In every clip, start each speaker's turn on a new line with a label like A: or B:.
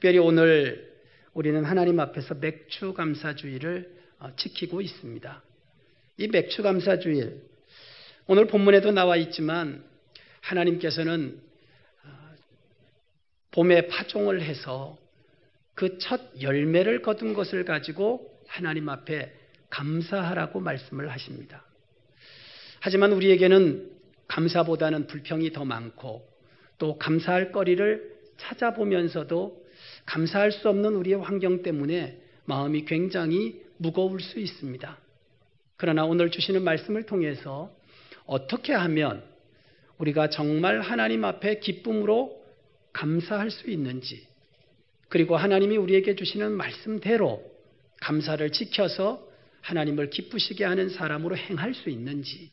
A: 특별히 오늘 우리는 하나님 앞에서 맥추감사주일을 지키고 있습니다. 이 맥추감사주일, 오늘 본문에도 나와 있지만 하나님께서는 봄에 파종을 해서 그 첫 열매를 거둔 것을 가지고 하나님 앞에 감사하라고 말씀을 하십니다. 하지만 우리에게는 감사보다는 불평이 더 많고 또 감사할 거리를 찾아보면서도 감사할 수 없는 우리의 환경 때문에 마음이 굉장히 무거울 수 있습니다. 그러나 오늘 주시는 말씀을 통해서 어떻게 하면 우리가 정말 하나님 앞에 기쁨으로 감사할 수 있는지, 그리고 하나님이 우리에게 주시는 말씀대로 감사를 지켜서 하나님을 기쁘시게 하는 사람으로 행할 수 있는지,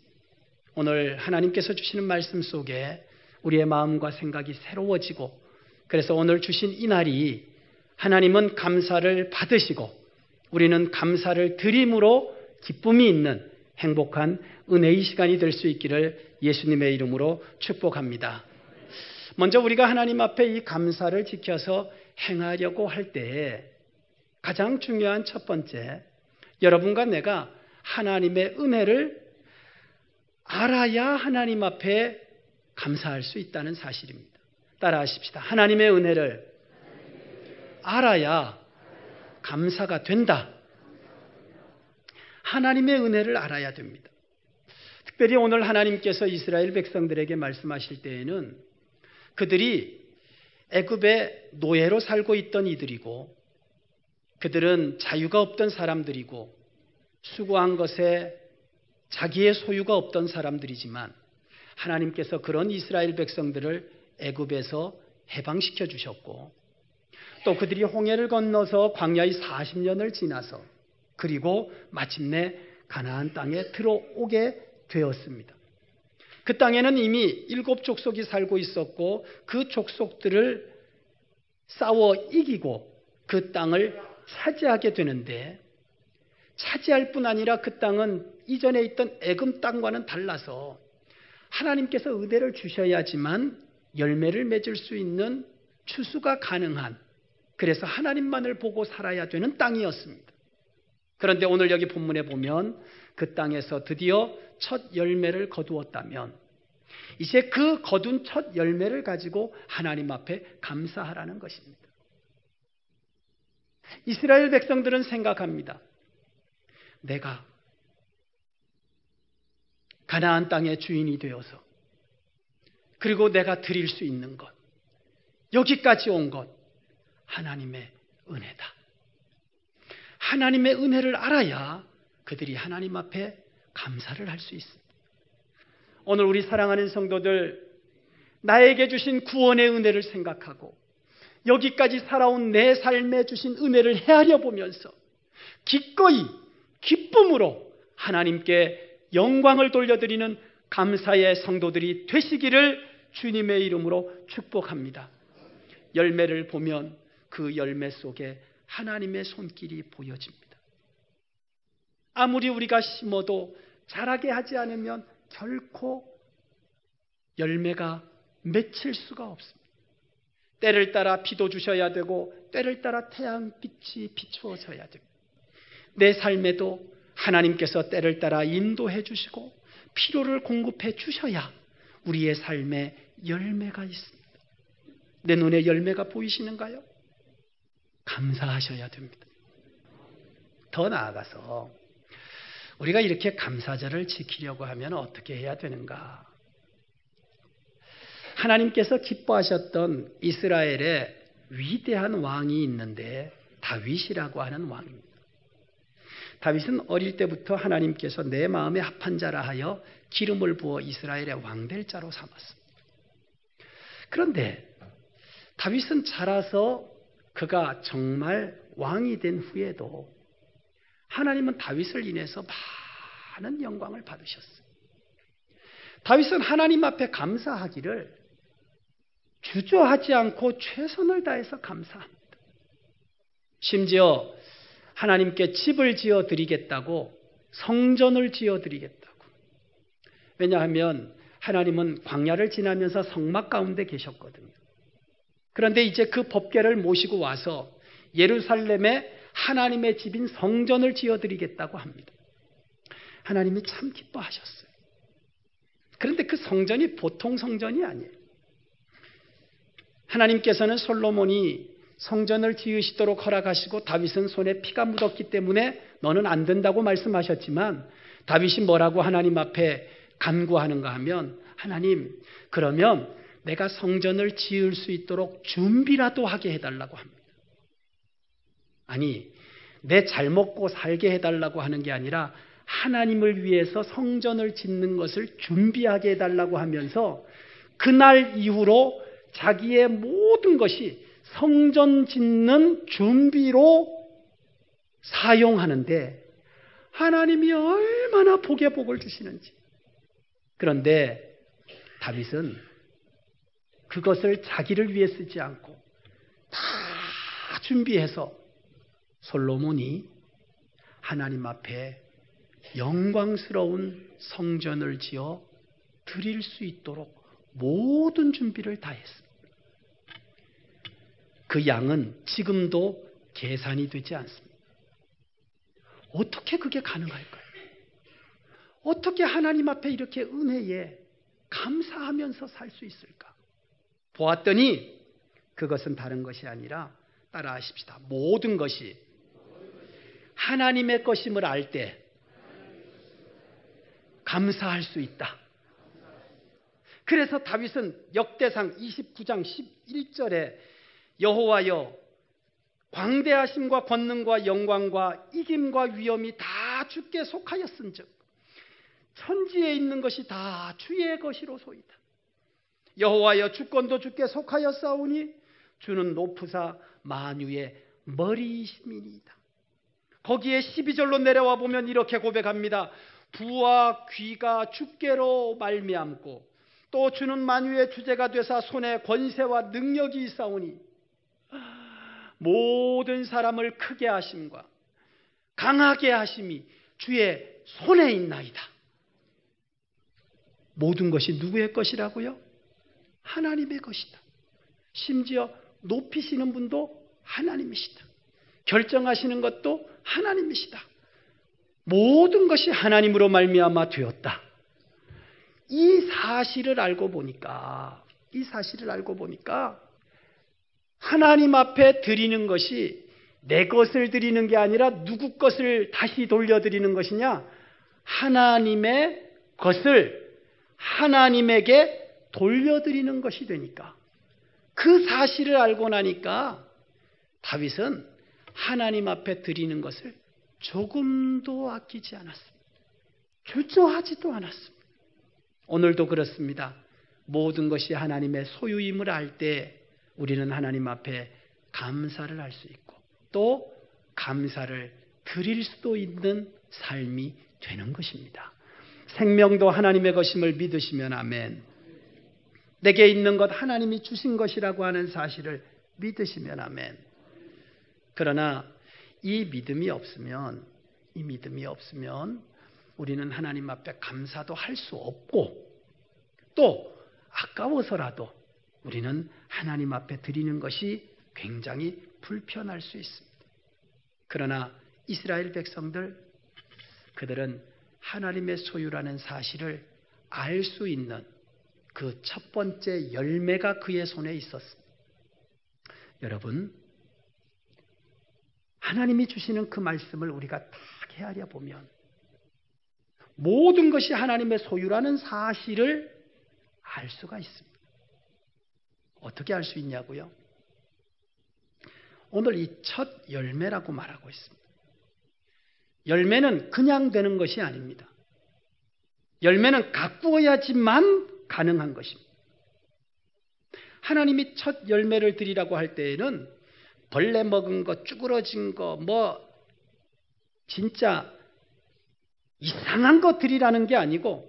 A: 오늘 하나님께서 주시는 말씀 속에 우리의 마음과 생각이 새로워지고, 그래서 오늘 주신 이 날이 하나님은 감사를 받으시고 우리는 감사를 드림으로 기쁨이 있는 행복한 은혜의 시간이 될 수 있기를 예수님의 이름으로 축복합니다. 먼저 우리가 하나님 앞에 이 감사를 지켜서 행하려고 할 때에 가장 중요한 첫 번째, 여러분과 내가 하나님의 은혜를 알아야 하나님 앞에 감사할 수 있다는 사실입니다. 따라하십시다. 하나님의 은혜를 알아야 감사가 된다. 하나님의 은혜를 알아야 됩니다. 특별히 오늘 하나님께서 이스라엘 백성들에게 말씀하실 때에는 그들이 애굽의 노예로 살고 있던 이들이고, 그들은 자유가 없던 사람들이고 수고한 것에 자기의 소유가 없던 사람들이지만 하나님께서 그런 이스라엘 백성들을 애굽에서 해방시켜 주셨고, 또 그들이 홍해를 건너서 광야의 40년을 지나서 그리고 마침내 가나안 땅에 들어오게 되었습니다. 그 땅에는 이미 7 족속이 살고 있었고 그 족속들을 싸워 이기고 그 땅을 차지하게 되는데, 차지할 뿐 아니라 그 땅은 이전에 있던 애굽 땅과는 달라서 하나님께서 은혜를 주셔야지만 열매를 맺을 수 있는 추수가 가능한, 그래서 하나님만을 보고 살아야 되는 땅이었습니다. 그런데 오늘 여기 본문에 보면 그 땅에서 드디어 첫 열매를 거두었다면 이제 그 거둔 첫 열매를 가지고 하나님 앞에 감사하라는 것입니다. 이스라엘 백성들은 생각합니다. 내가 가나안 땅의 주인이 되어서, 그리고 내가 드릴 수 있는 것, 여기까지 온 것 하나님의 은혜다. 하나님의 은혜를 알아야 그들이 하나님 앞에 감사를 할 수 있습니다. 오늘 우리 사랑하는 성도들, 나에게 주신 구원의 은혜를 생각하고 여기까지 살아온 내 삶에 주신 은혜를 헤아려 보면서 기꺼이 기쁨으로 하나님께 영광을 돌려드리는 감사의 성도들이 되시기를 주님의 이름으로 축복합니다. 열매를 보면 그 열매 속에 하나님의 손길이 보여집니다. 아무리 우리가 심어도 자라게 하지 않으면 결코 열매가 맺힐 수가 없습니다. 때를 따라 비도 주셔야 되고 때를 따라 태양빛이 비추어져야 됩니다. 내 삶에도 하나님께서 때를 따라 인도해 주시고 필요를 공급해 주셔야 우리의 삶에 열매가 있습니다. 내 눈에 열매가 보이시는가요? 감사하셔야 됩니다. 더 나아가서 우리가 이렇게 감사절을 지키려고 하면 어떻게 해야 되는가? 하나님께서 기뻐하셨던 이스라엘의 위대한 왕이 있는데 다윗이라고 하는 왕입니다. 다윗은 어릴 때부터 하나님께서 내 마음에 합한 자라 하여 기름을 부어 이스라엘의 왕될 자로 삼았습니다. 그런데 다윗은 자라서 그가 정말 왕이 된 후에도 하나님은 다윗을 인해서 많은 영광을 받으셨어요. 다윗은 하나님 앞에 감사하기를 주저하지 않고 최선을 다해서 감사합니다. 심지어 하나님께 집을 지어 드리겠다고, 성전을 지어 드리겠다고. 왜냐하면 하나님은 광야를 지나면서 성막 가운데 계셨거든요. 그런데 이제 그 법궤를 모시고 와서 예루살렘에 하나님의 집인 성전을 지어드리겠다고 합니다. 하나님이 참 기뻐하셨어요. 그런데 그 성전이 보통 성전이 아니에요. 하나님께서는 솔로몬이 성전을 지으시도록 허락하시고 다윗은 손에 피가 묻었기 때문에 너는 안 된다고 말씀하셨지만 다윗이 뭐라고 하나님 앞에 간구하는가 하면 하나님 그러면 내가 성전을 지을 수 있도록 준비라도 하게 해달라고 합니다. 아니 내 잘 먹고 살게 해달라고 하는 게 아니라 하나님을 위해서 성전을 짓는 것을 준비하게 해달라고 하면서 그날 이후로 자기의 모든 것이 성전 짓는 준비로 사용하는데 하나님이 얼마나 복에 복을 주시는지. 그런데 다윗은 그것을 자기를 위해 쓰지 않고 다 준비해서 솔로몬이 하나님 앞에 영광스러운 성전을 지어 드릴 수 있도록 모든 준비를 다 했습니다. 그 양은 지금도 계산이 되지 않습니다. 어떻게 그게 가능할까요? 어떻게 하나님 앞에 이렇게 은혜에 감사하면서 살 수 있을까? 보았더니 그것은 다른 것이 아니라 따라하십시다. 모든 것이 하나님의 것임을 알 때 감사할 수 있다. 그래서 다윗은 역대상 29장 11절에 여호와여 광대하심과 권능과 영광과 이김과 위엄이 다 주께 속하였은즉 천지에 있는 것이 다 주의 것이로소이다. 여호와여 주권도 주께 속하였사오니 주는 높으사 만유의 머리이심이니이다. 거기에 12절로 내려와 보면 이렇게 고백합니다. 부와 귀가 주께로 말미암고 또 주는 만유의 주제가 되사 손에 권세와 능력이 있사오니 모든 사람을 크게 하심과 강하게 하심이 주의 손에 있나이다. 모든 것이 누구의 것이라고요? 하나님의 것이다. 심지어 높이시는 분도 하나님이시다. 결정하시는 것도 하나님이시다. 모든 것이 하나님으로 말미암아 되었다. 이 사실을 알고 보니까 하나님 앞에 드리는 것이 내 것을 드리는 게 아니라 누구 것을 다시 돌려드리는 것이냐? 하나님의 것을 하나님에게 돌려드리는 것이 되니까 그 사실을 알고 나니까 다윗은 하나님 앞에 드리는 것을 조금도 아끼지 않았습니다. 주저하지도 않았습니다. 오늘도 그렇습니다. 모든 것이 하나님의 소유임을 알 때 우리는 하나님 앞에 감사를 할 수 있고 또 감사를 드릴 수도 있는 삶이 되는 것입니다. 생명도 하나님의 것임을 믿으시면 아멘. 내게 있는 것 하나님이 주신 것이라고 하는 사실을 믿으시면 아멘. 그러나 이 믿음이 없으면 우리는 하나님 앞에 감사도 할 수 없고 또 아까워서라도 우리는 하나님 앞에 드리는 것이 굉장히 불편할 수 있습니다. 그러나 이스라엘 백성들 그들은 하나님의 소유라는 사실을 알 수 있는 그 첫 번째 열매가 그의 손에 있었습니다. 여러분, 하나님이 주시는 그 말씀을 우리가 다 헤아려 보면 모든 것이 하나님의 소유라는 사실을 알 수가 있습니다. 어떻게 알 수 있냐고요? 오늘 이 첫 열매라고 말하고 있습니다. 열매는 그냥 되는 것이 아닙니다. 열매는 가꾸어야지만 가능한 것입니다. 하나님이 첫 열매를 드리라고 할 때에는 벌레 먹은 거, 쭈그러진 거, 진짜 이상한 거 드리라는 게 아니고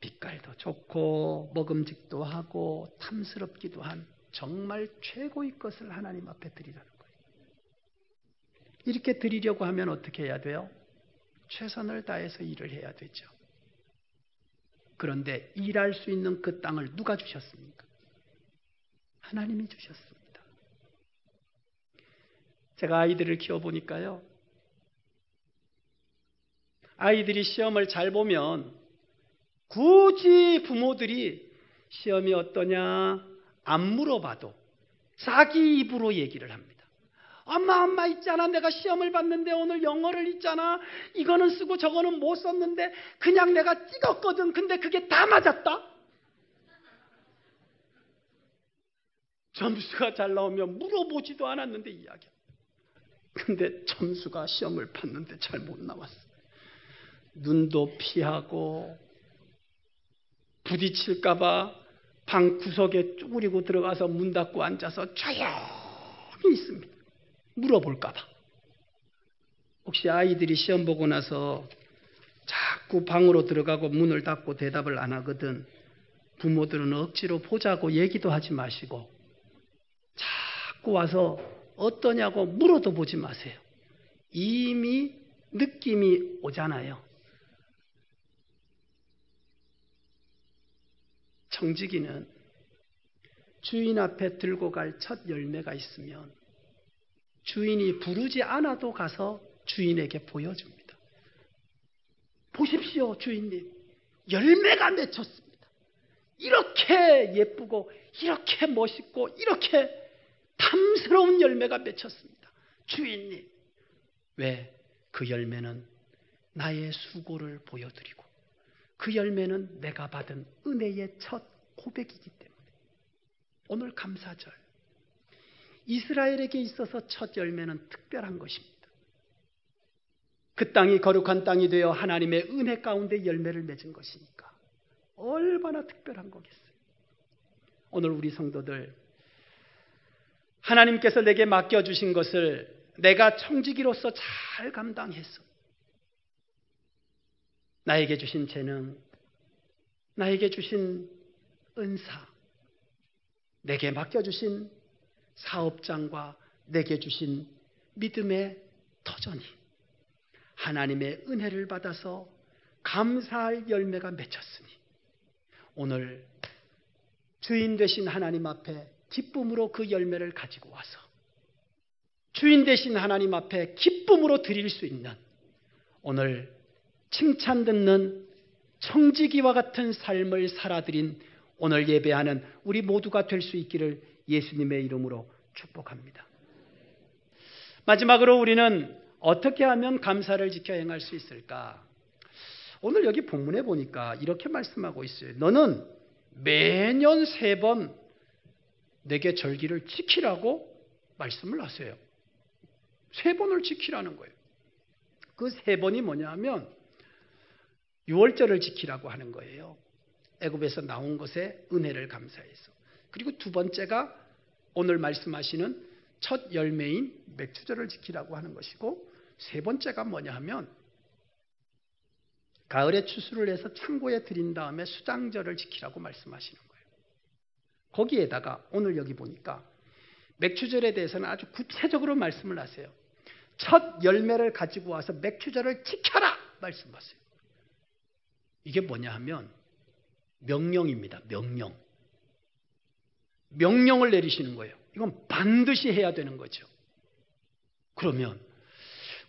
A: 빛깔도 좋고 먹음직도 하고 탐스럽기도 한 정말 최고의 것을 하나님 앞에 드리라는 거예요. 이렇게 드리려고 하면 어떻게 해야 돼요? 최선을 다해서 일을 해야 되죠. 그런데 일할 수 있는 그 땅을 누가 주셨습니까? 하나님이 주셨습니다. 제가 아이들을 키워보니까요, 아이들이 시험을 잘 보면 굳이 부모들이 시험이 어떠냐 안 물어봐도 자기 입으로 얘기를 합니다. 엄마 있잖아, 내가 시험을 봤는데 오늘 영어를 있잖아, 이거는 쓰고 저거는 못 썼는데 그냥 내가 찍었거든. 근데 그게 다 맞았다. 점수가 잘 나오면 물어보지도 않았는데 이야기야. 근데 점수가 시험을 봤는데 잘 못 나왔어. 눈도 피하고 부딪힐까봐 방 구석에 쭈그리고 들어가서 문 닫고 앉아서 조용히 있습니다. 물어볼까봐. 혹시 아이들이 시험 보고 나서 자꾸 방으로 들어가고 문을 닫고 대답을 안 하거든, 부모들은 억지로 보자고 얘기도 하지 마시고 자꾸 와서 어떠냐고 물어도 보지 마세요. 이미 느낌이 오잖아요. 청지기는 주인 앞에 들고 갈 첫 열매가 있으면 주인이 부르지 않아도 가서 주인에게 보여줍니다. 보십시오, 주인님. 열매가 맺혔습니다. 이렇게 예쁘고 이렇게 멋있고 이렇게 탐스러운 열매가 맺혔습니다. 주인님. 왜? 그 열매는 나의 수고를 보여드리고 그 열매는 내가 받은 은혜의 첫 고백이기 때문에. 오늘 감사절. 이스라엘에게 있어서 첫 열매는 특별한 것입니다. 그 땅이 거룩한 땅이 되어 하나님의 은혜 가운데 열매를 맺은 것이니까 얼마나 특별한 거겠어요. 오늘 우리 성도들, 하나님께서 내게 맡겨주신 것을 내가 청지기로서 잘 감당했어. 나에게 주신 재능, 나에게 주신 은사, 내게 맡겨주신 사업장과 내게 주신 믿음의 터전이 하나님의 은혜를 받아서 감사할 열매가 맺혔으니 오늘 주인 되신 하나님 앞에 기쁨으로 그 열매를 가지고 와서 주인 되신 하나님 앞에 기쁨으로 드릴 수 있는 오늘 칭찬 듣는 청지기와 같은 삶을 살아드린 오늘 예배하는 우리 모두가 될 수 있기를 예수님의 이름으로 축복합니다. 마지막으로 우리는 어떻게 하면 감사를 지켜 행할 수 있을까? 오늘 여기 본문에 보니까 이렇게 말씀하고 있어요. 너는 매년 3번 내게 절기를 지키라고 말씀을 하세요. 3번을 지키라는 거예요. 그 3번이 뭐냐 하면 6월절을 지키라고 하는 거예요. 애굽에서 나온 것에 은혜를 감사해서. 그리고 2번째가 오늘 말씀하시는 첫 열매인 맥추절을 지키라고 하는 것이고, 3번째가 뭐냐 하면 가을에 추수를 해서 창고에 들인 다음에 수장절을 지키라고 말씀하시는 거예요. 거기에다가 오늘 여기 보니까 맥추절에 대해서는 아주 구체적으로 말씀을 하세요. 첫 열매를 가지고 와서 맥추절을 지켜라 말씀하세요. 이게 뭐냐 하면 명령입니다. 명령을 내리시는 거예요. 이건 반드시 해야 되는 거죠. 그러면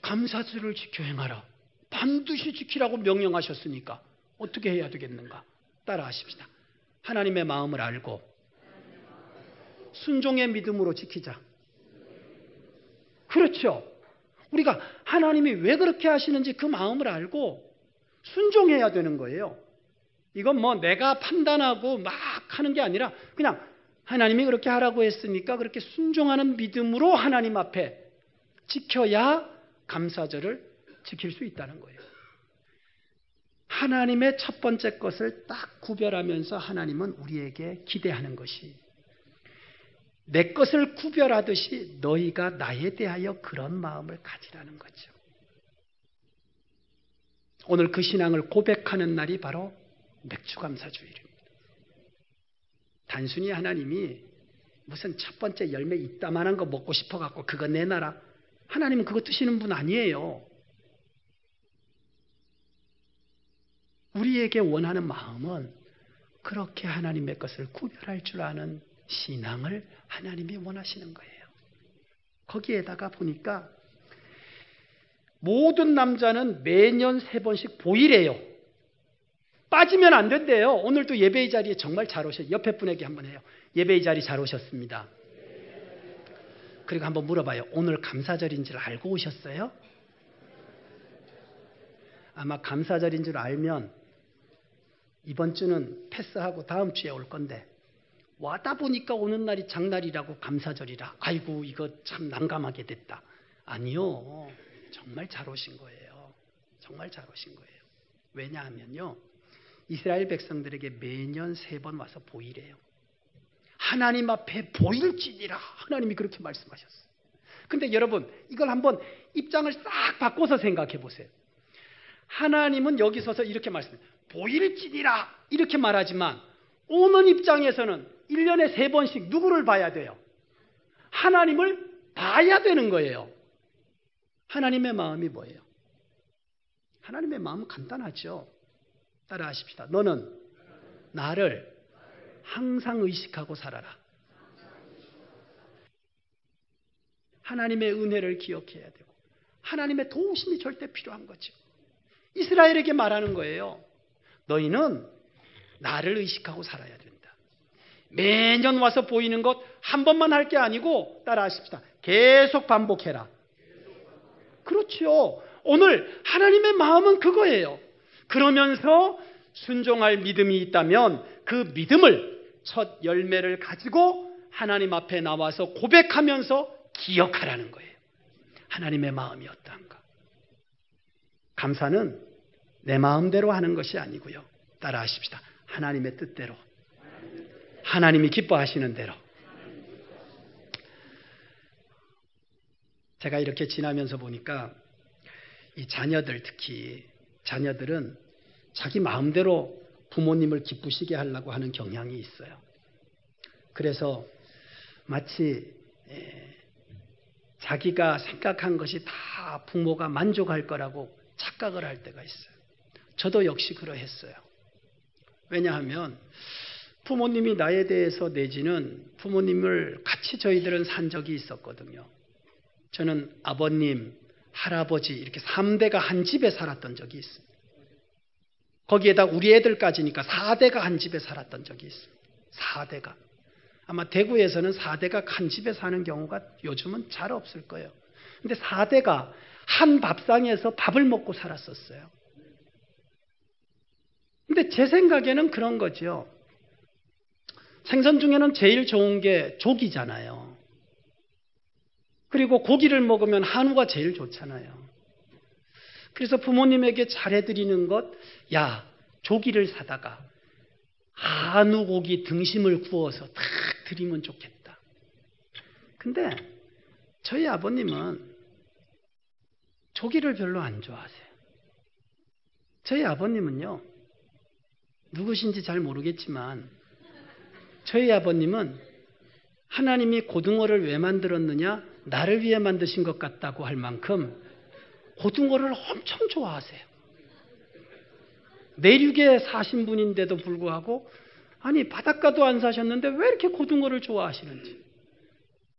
A: 감사절을 지켜 행하라. 반드시 지키라고 명령하셨으니까 어떻게 해야 되겠는가? 따라 하십시다. 하나님의 마음을 알고 순종의 믿음으로 지키자. 그렇죠. 우리가 하나님이 왜 그렇게 하시는지 그 마음을 알고 순종해야 되는 거예요. 이건 뭐 내가 판단하고 막 하는 게 아니라 그냥 하나님이 그렇게 하라고 했으니까 그렇게 순종하는 믿음으로 하나님 앞에 지켜야 감사절을 지킬 수 있다는 거예요. 하나님의 첫 번째 것을 딱 구별하면서 하나님은 우리에게 기대하는 것이 내 것을 구별하듯이 너희가 나에 대하여 그런 마음을 가지라는 거죠. 오늘 그 신앙을 고백하는 날이 바로 맥주감사주일입니다. 단순히 하나님이 무슨 첫 번째 열매 이따만한 거 먹고 싶어갖고 그거 내놔라. 하나님은 그거 드시는 분 아니에요. 우리에게 원하는 마음은 그렇게 하나님의 것을 구별할 줄 아는 신앙을 하나님이 원하시는 거예요. 거기에다가 보니까 모든 남자는 매년 3번씩 보이래요. 빠지면 안 된대요. 오늘도 예배의 자리에 정말 잘 오셨어요. 옆에 분에게 한번 해요. 예배의 자리 잘 오셨습니다. 그리고 한번 물어봐요. 오늘 감사절인 줄 알고 오셨어요? 아마 감사절인 줄 알면 이번 주는 패스하고 다음 주에 올 건데 와다 보니까 오는 날이 장날이라고 감사절이라 아이고 이거 참 난감하게 됐다. 아니요. 정말 잘 오신 거예요. 정말 잘 오신 거예요. 왜냐하면요. 이스라엘 백성들에게 매년 3번 와서 보이래요. 하나님 앞에 보일지니라. 하나님이 그렇게 말씀하셨어요. 근데 여러분 이걸 한번 입장을 싹 바꿔서 생각해 보세요. 하나님은 여기 서서 이렇게 말씀해요. 보일지니라 이렇게 말하지만 오는 입장에서는 1년에 3번씩 누구를 봐야 돼요? 하나님을 봐야 되는 거예요. 하나님의 마음이 뭐예요? 하나님의 마음은 간단하죠. 따라하십시다. 너는 나를 항상 의식하고 살아라. 하나님의 은혜를 기억해야 되고 하나님의 도우심이 절대 필요한 거죠. 이스라엘에게 말하는 거예요. 너희는 나를 의식하고 살아야 된다. 매년 와서 보이는 것 한 번만 할 게 아니고 따라하십시다. 계속 반복해라. 그렇죠. 오늘 하나님의 마음은 그거예요. 그러면서 순종할 믿음이 있다면 그 믿음을 첫 열매를 가지고 하나님 앞에 나와서 고백하면서 기억하라는 거예요. 하나님의 마음이 어떠한가. 감사는 내 마음대로 하는 것이 아니고요. 따라하십시다. 하나님의 뜻대로. 하나님이 기뻐하시는 대로. 제가 이렇게 지나면서 보니까 이 자녀들 특히 자녀들은 자기 마음대로 부모님을 기쁘시게 하려고 하는 경향이 있어요. 그래서 마치 자기가 생각한 것이 다 부모가 만족할 거라고 착각을 할 때가 있어요. 저도 역시 그러했어요. 왜냐하면 부모님이 나에 대해서 내지는 부모님을 같이 저희들은 산 적이 있었거든요. 저는 아버님, 할아버지 이렇게 3대가 한 집에 살았던 적이 있습니다. 거기에다 우리 애들까지니까 4대가 한 집에 살았던 적이 있습니다. 4대가. 아마 대구에서는 4대가 한 집에 사는 경우가 요즘은 잘 없을 거예요. 근데 4대가 한 밥상에서 밥을 먹고 살았었어요. 근데 제 생각에는 그런 거죠. 생선 중에는 제일 좋은 게 조기잖아요. 그리고 고기를 먹으면 한우가 제일 좋잖아요. 그래서 부모님에게 잘해드리는 것, 야, 조기를 사다가 한우 고기 등심을 구워서 탁 드리면 좋겠다. 근데 저희 아버님은 조기를 별로 안 좋아하세요. 저희 아버님은요, 누구신지 잘 모르겠지만 저희 아버님은 하나님이 고등어를 왜 만들었느냐? 나를 위해 만드신 것 같다고 할 만큼 고등어를 엄청 좋아하세요. 내륙에 사신 분인데도 불구하고 아니 바닷가도 안 사셨는데 왜 이렇게 고등어를 좋아하시는지.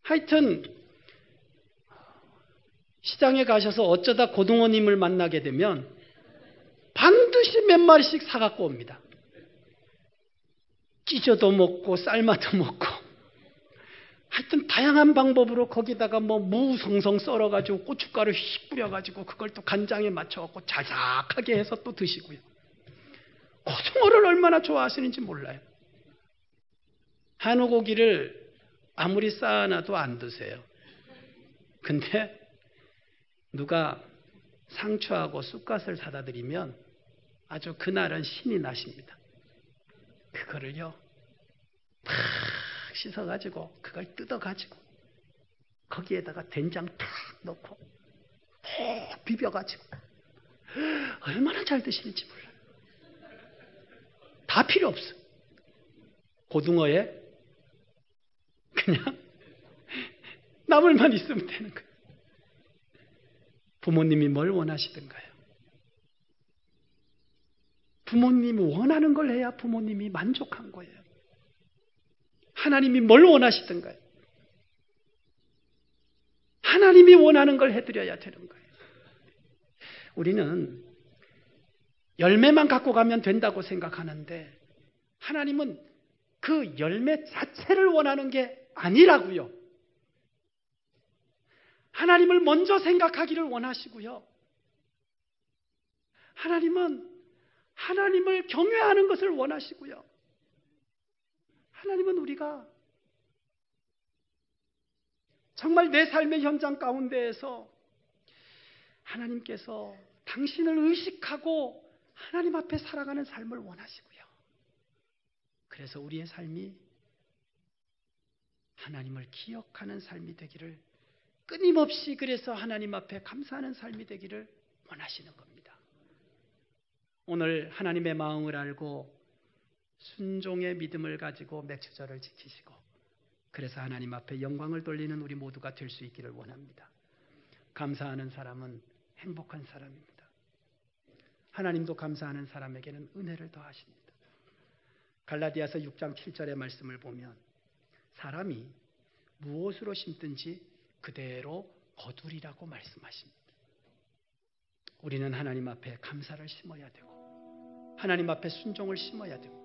A: 하여튼 시장에 가셔서 어쩌다 고등어님을 만나게 되면 반드시 몇 마리씩 사갖고 옵니다. 찢어도 먹고 삶아도 먹고 하여튼 다양한 방법으로 거기다가 뭐 무성성 썰어가지고 고춧가루 휙 뿌려가지고 그걸 또 간장에 맞춰갖고 자작하게 해서 또 드시고요. 고등어를 얼마나 좋아하시는지 몰라요. 한우 고기를 아무리 쌓아놔도 안 드세요. 근데 누가 상추하고 쑥갓을 사다 드리면 아주 그날은 신이 나십니다. 그거를요 탁 씻어가지고 그걸 뜯어가지고 거기에다가 된장 탁 넣고 탁 비벼가지고 얼마나 잘 드시는지 몰라요. 다 필요 없어. 고등어에 그냥 나물만 있으면 되는 거예요. 부모님이 뭘 원하시던가요? 부모님이 원하는 걸 해야 부모님이 만족한 거예요. 하나님이 뭘 원하시던가요? 하나님이 원하는 걸 해드려야 되는 거예요. 우리는 열매만 갖고 가면 된다고 생각하는데 하나님은 그 열매 자체를 원하는 게 아니라고요. 하나님을 먼저 생각하기를 원하시고요. 하나님은 하나님을 경외하는 것을 원하시고요. 하나님은 우리가 정말 내 삶의 현장 가운데에서 하나님께서 당신을 의식하고 하나님 앞에 살아가는 삶을 원하시고요. 그래서 우리의 삶이 하나님을 기억하는 삶이 되기를, 끊임없이 그래서 하나님 앞에 감사하는 삶이 되기를 원하시는 겁니다. 오늘 하나님의 마음을 알고 순종의 믿음을 가지고 맥주절을 지키시고 그래서 하나님 앞에 영광을 돌리는 우리 모두가 될 수 있기를 원합니다. 감사하는 사람은 행복한 사람입니다. 하나님도 감사하는 사람에게는 은혜를 더하십니다. 갈라디아서 6장 7절의 말씀을 보면 사람이 무엇으로 심든지 그대로 거두리라고 말씀하십니다. 우리는 하나님 앞에 감사를 심어야 되고 하나님 앞에 순종을 심어야 됩니다.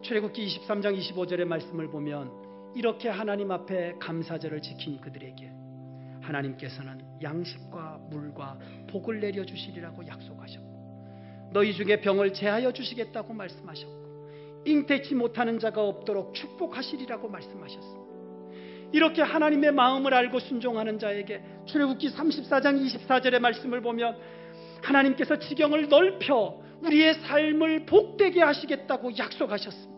A: 출애굽기 23장 25절의 말씀을 보면 이렇게 하나님 앞에 감사절을 지킨 그들에게 하나님께서는 양식과 물과 복을 내려주시리라고 약속하셨고 너희 중에 병을 제하여 주시겠다고 말씀하셨고 잉태치 못하는 자가 없도록 축복하시리라고 말씀하셨습니다. 이렇게 하나님의 마음을 알고 순종하는 자에게 출애굽기 34장 24절의 말씀을 보면 하나님께서 지경을 넓혀 우리의 삶을 복되게 하시겠다고 약속하셨습니다.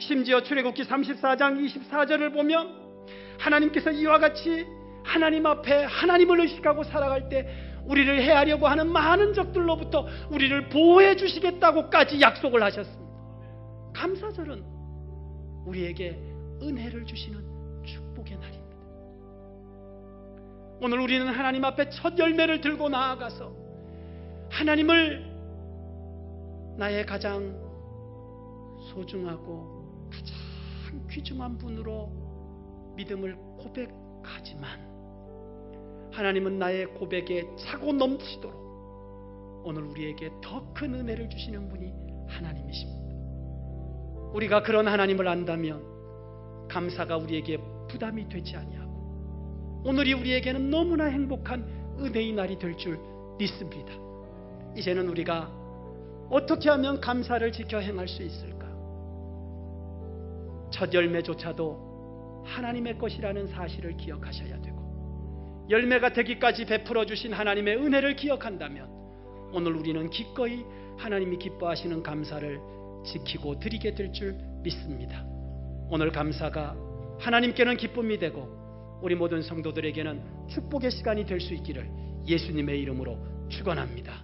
A: 심지어 출애굽기 34장 24절을 보면 하나님께서 이와 같이 하나님 앞에 하나님을 의식하고 살아갈 때 우리를 해하려고 하는 많은 적들로부터 우리를 보호해 주시겠다고까지 약속을 하셨습니다. 감사절은 우리에게 은혜를 주시는 축복의 날입니다. 오늘 우리는 하나님 앞에 첫 열매를 들고 나아가서 하나님을 나의 가장 소중하고 가장 귀중한 분으로 믿음을 고백하지만 하나님은 나의 고백에 차고 넘치도록 오늘 우리에게 더 큰 은혜를 주시는 분이 하나님이십니다. 우리가 그런 하나님을 안다면 감사가 우리에게 부담이 되지 아니하고 오늘이 우리에게는 너무나 행복한 은혜의 날이 될 줄 믿습니다. 이제는 우리가 어떻게 하면 감사를 지켜 행할 수 있을까? 첫 열매조차도 하나님의 것이라는 사실을 기억하셔야 되고 열매가 되기까지 베풀어 주신 하나님의 은혜를 기억한다면 오늘 우리는 기꺼이 하나님이 기뻐하시는 감사를 지키고 드리게 될 줄 믿습니다. 오늘 감사가 하나님께는 기쁨이 되고 우리 모든 성도들에게는 축복의 시간이 될 수 있기를 예수님의 이름으로 축원합니다.